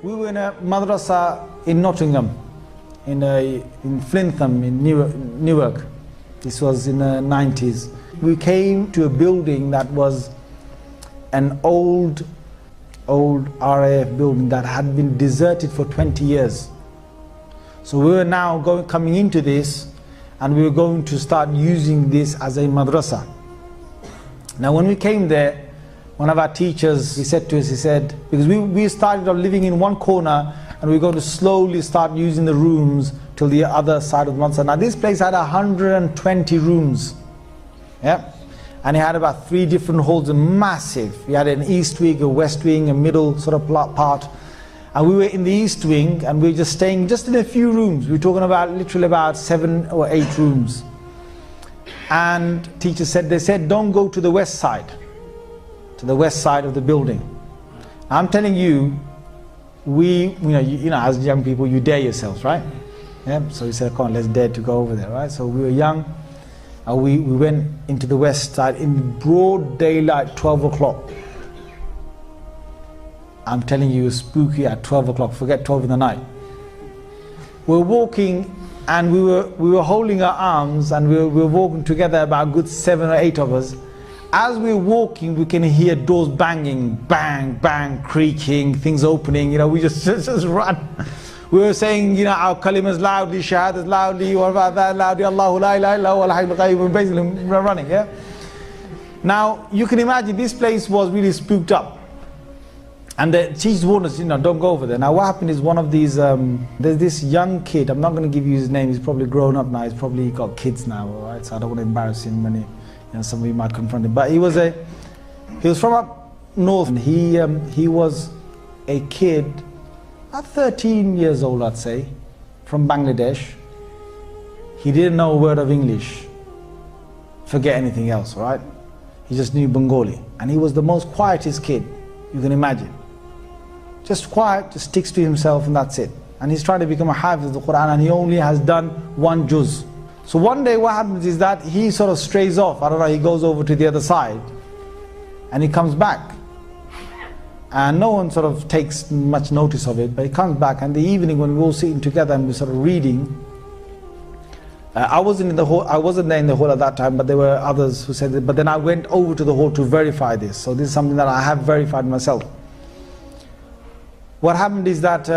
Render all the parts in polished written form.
We were in a madrasa in Nottingham, in Flintham, in Newark. This was in the 90s. We came to a building that was an old RAF building that had been deserted for 20 years. So we were now coming into this, and we were going to start using this as a madrasa. Now when we came there, one of our teachers, he said to us, he said, because we started off living in one corner, and we're going to slowly start using the rooms till the other side of the madrasa. Now this place had 120 rooms, yeah, and it had about 3 different halls, massive. We had an east wing, a west wing, a middle sort of part, and we were in the east wing, and we were just staying just in a few rooms. We were talking about literally about 7 or 8 rooms. And teachers said, they said, don't go to the west side, to the west side of the building. I'm telling you, you know, as young people, you dare yourselves, right? Yeah. So we said, come on, let's dare to go over there, right? So we were young, and we went into the west side in broad daylight, 12 o'clock. I'm telling you, it was spooky at 12 o'clock. Forget 12 in the night. We're walking, and we were holding our arms, and we were walking together, about a good 7 or 8 of us. As we're walking, we can hear doors banging, bang, bang, creaking, things opening. You know, we just run. We were saying, you know, our kalimas loudly, shahadas loudly, what about that loudly, Allahu la ilaha illa huwa al-hayyul qayyum. We're basically running, yeah? Now, you can imagine this place was really spooked up. And the teachers warned us, you know, don't go over there. Now what happened is one of these, there's this young kid, I'm not going to give you his name, he's probably grown up now, he's probably got kids now, right? So I don't want to embarrass him when some of you might confront him. But he was from up north, and he was a kid, about 13 years old I'd say, from Bangladesh. He didn't know a word of English, forget anything else, right? He just knew Bengali, and he was the most quietest kid you can imagine. Just quiet, just sticks to himself, and that's it. And he's trying to become a hafiz of the Quran, and he only has done 1 juz. So one day what happens is that he sort of strays off, I don't know, he goes over to the other side, and he comes back. And no one sort of takes much notice of it, but he comes back, and the evening when we're all sitting together and we're sort of reading, I wasn't there in the hall at that time, but there were others who said that, but then I went over to the hall to verify this. So this is something that I have verified myself. What happened is that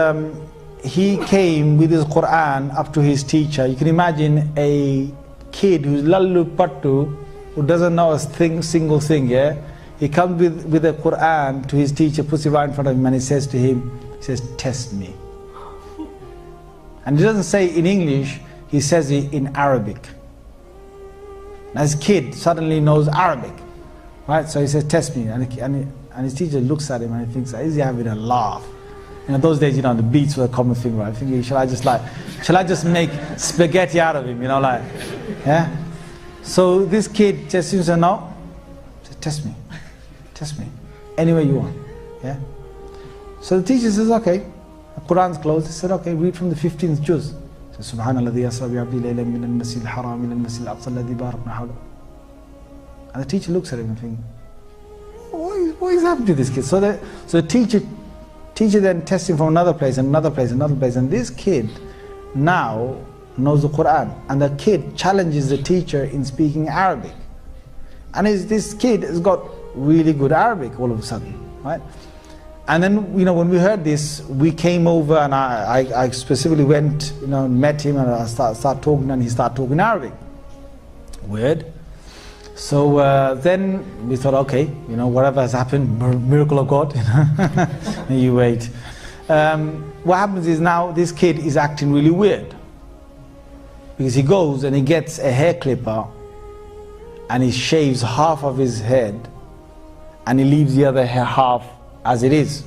he came with his Quran up to his teacher. You can imagine a kid who's lallu pattu, who doesn't know a single thing, yeah? He comes with the Quran to his teacher, puts it right in front of him, and he says to him, he says, test me. And he doesn't say in English, he says it in Arabic. Now his kid suddenly knows Arabic, right? So he says, test me. And his teacher looks at him and he thinks, is he having a laugh? You know, those days, you know, the beats were a common thing, right? Thinking, shall I just make spaghetti out of him, you know, like, yeah? So this kid just seems to know, says, test me, any way you want, yeah? So the teacher says, okay, the Quran's closed. He said, okay, read from the 15th juz. So, Subhanalladhi asra bi abdi laylan min al-masjid al-haram ila al-masjid al-aqsa alladhi barakna hawla. And the teacher looks at him and thinks, what is happening to this kid? So the teacher then tests him from another place, and another place, another place, and this kid now knows the Quran, and the kid challenges the teacher in speaking Arabic. And this kid has got really good Arabic all of a sudden, right? And then, you know, when we heard this, we came over, and I specifically went, you know, met him, and I started talking, and he started talking Arabic. Weird. So then we thought, okay, you know, whatever has happened, miracle of God, you know, you wait. What happens is now this kid is acting really weird, because he goes and he gets a hair clipper, and he shaves half of his head, and he leaves the other half as it is.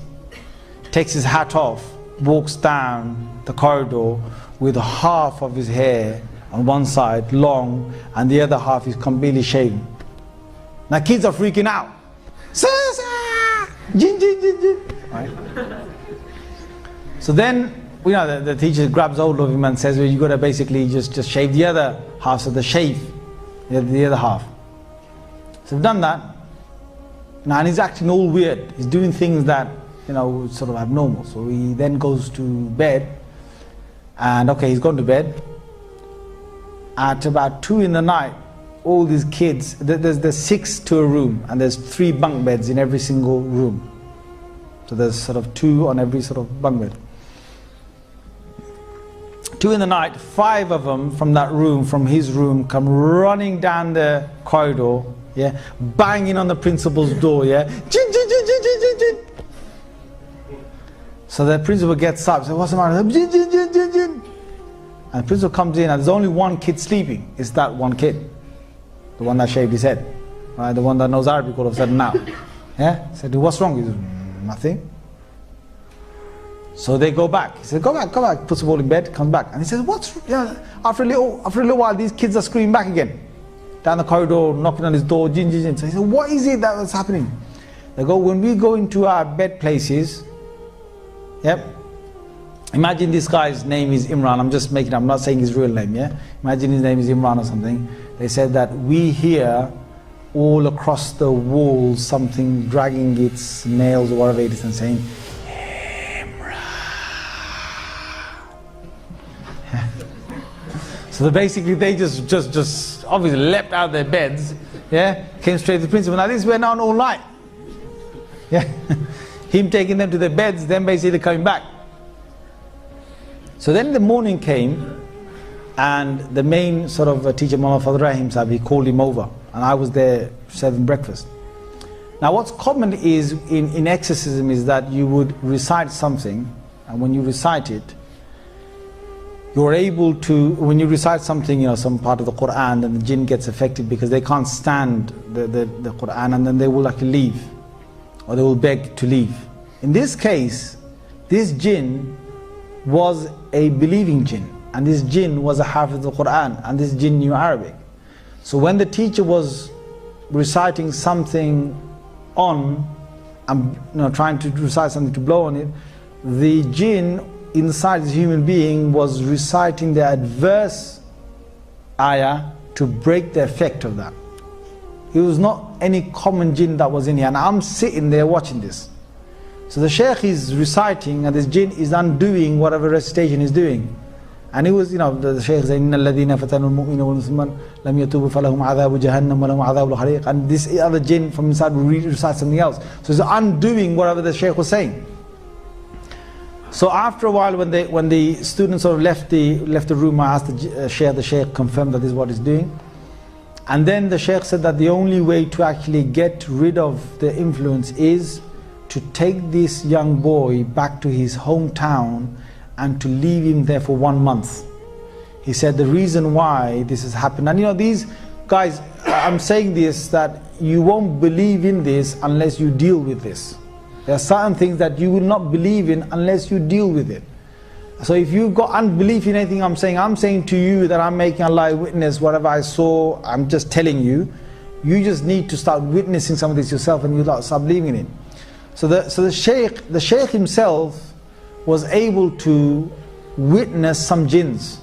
Takes his hat off, walks down the corridor with half of his hair on one side long, and the other half is completely shaven. Now kids are freaking out. Jinn, jinn, jinn, jinn. Right? So then, you know, the teacher grabs hold of him and says, well, you got to basically just shave the other half, so the shave the other half. So we've done that. Now, and he's acting all weird. He's doing things that sort of abnormal. So he then goes to bed, and okay, he's gone to bed. At about 2 in the night, all these kids, there's 6 to a room, and there's 3 bunk beds in every single room. So there's sort of 2 on every sort of bunk bed. 2 in the night, 5 of them from that room, from his room, come running down the corridor, yeah, banging on the principal's door, yeah. Jinn, jinn, jinn, jinn, jinn, jinn. So the principal gets up, says, "What's the matter?" Jinn, jinn, jinn, jinn, jinn. And the principal comes in, and there's only one kid sleeping. It's that one kid, the one that shaved his head, right? The one that knows Arabic all of a sudden now. Yeah, he said, "What's wrong?" He said, "Nothing." So they go back. He said, go back. Puts the ball in bed, comes back. And he says, after a little while, these kids are screaming back again. Down the corridor, knocking on his door, jinn, jinn, jinn. So he said, what is it that's happening? They go, when we go into our bed places, yep. Imagine this guy's name is Imran. I'm just making up, I'm not saying his real name, yeah? Imagine his name is Imran or something. They said that we hear all across the walls something dragging its nails or whatever it is and saying, so basically they just obviously leapt out of their beds, yeah, came straight to the principal. Now this went on all night, yeah, him taking them to their beds, then basically coming back. So then the morning came, and the main sort of teacher, Mullah Fadl Rahim Sahib, he called him over, and I was there serving breakfast. Now what's common is in exorcism is that you would recite something, and when you recite it, you're able to, when you recite something, some part of the Quran, then the jinn gets affected because they can't stand the Quran, and then they will like leave, or they will beg to leave. In this case, this jinn was a believing jinn, and this jinn was a hafiz of the Quran, and this jinn knew Arabic. So when the teacher was reciting something on, and trying to recite something to blow on it, the jinn inside this human being was reciting the adverse ayah to break the effect of that. It was not any common jinn that was in here, and I'm sitting there watching this. So the shaykh is reciting, and this jinn is undoing whatever recitation he's doing. And it was, the shaykh said, إِنَّ الَّذِينَ فَتَنُوا الْمُؤْمِنَ وَالْمُسْلِمَانَ لَمْ يَتُوبُوا فَلَهُمْ عَذَابُ جَهَنَّمَ وَلَهُمْ عَذَابُ الْحَرِيقِ. And this other jinn from inside will recite something else. So it's undoing whatever the shaykh was saying. So after a while, when the students sort of left the room, I asked the shaykh confirmed that this is what he's doing. And then the shaykh said that the only way to actually get rid of the influence is to take this young boy back to his hometown and to leave him there for 1 month. He said the reason why this has happened, and these guys, I'm saying this, that you won't believe in this unless you deal with this. There are certain things that you will not believe in unless you deal with it. So if you've got unbelief in anything I'm saying to you that I'm making Allah witness, whatever I saw, I'm just telling you. You just need to start witnessing some of this yourself, and you start believing in it. So the shaykh himself was able to witness some jinns.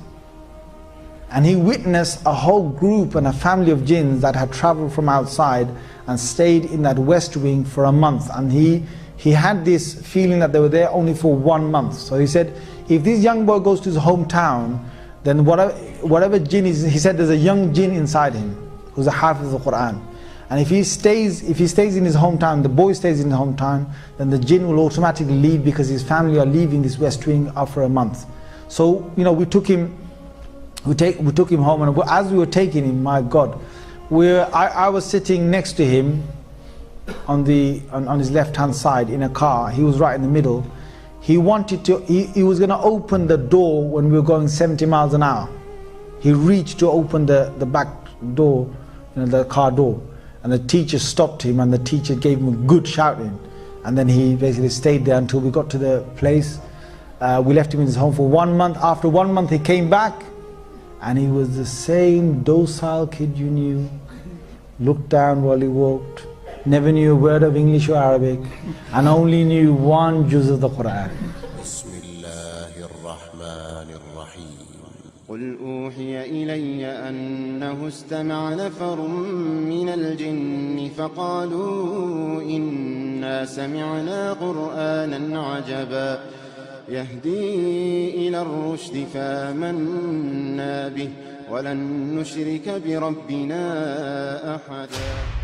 And he witnessed a whole group and a family of jinns that had traveled from outside and stayed in that west wing for a month. And he had this feeling that they were there only for 1 month. So he said, if this young boy goes to his hometown, then whatever jinn is, he said there's a young jinn inside him who's a hafiz of the Quran. And if he stays in his hometown, the boy stays in his hometown, then the jinn will automatically leave because his family are leaving this west wing after a month. So we took him home, and as we were taking him, my God, I was sitting next to him on his left hand side in a car. He was right in the middle. He wanted to, he was going to open the door when we were going 70 miles an hour. He reached to open the back door, the car door. And the teacher stopped him, and the teacher gave him a good shouting. And then he basically stayed there until we got to the place. We left him in his home for 1 month. After 1 month he came back, and he was the same docile kid you knew. Looked down while he walked, never knew a word of English or Arabic, and only knew 1 juz of the Quran. قل أوحي إلي أنه استمع نفر من الجن فقالوا إنا سمعنا قرآنا عجبا يهدي إلى الرشد فآمنا به ولن نشرك بربنا أحدا.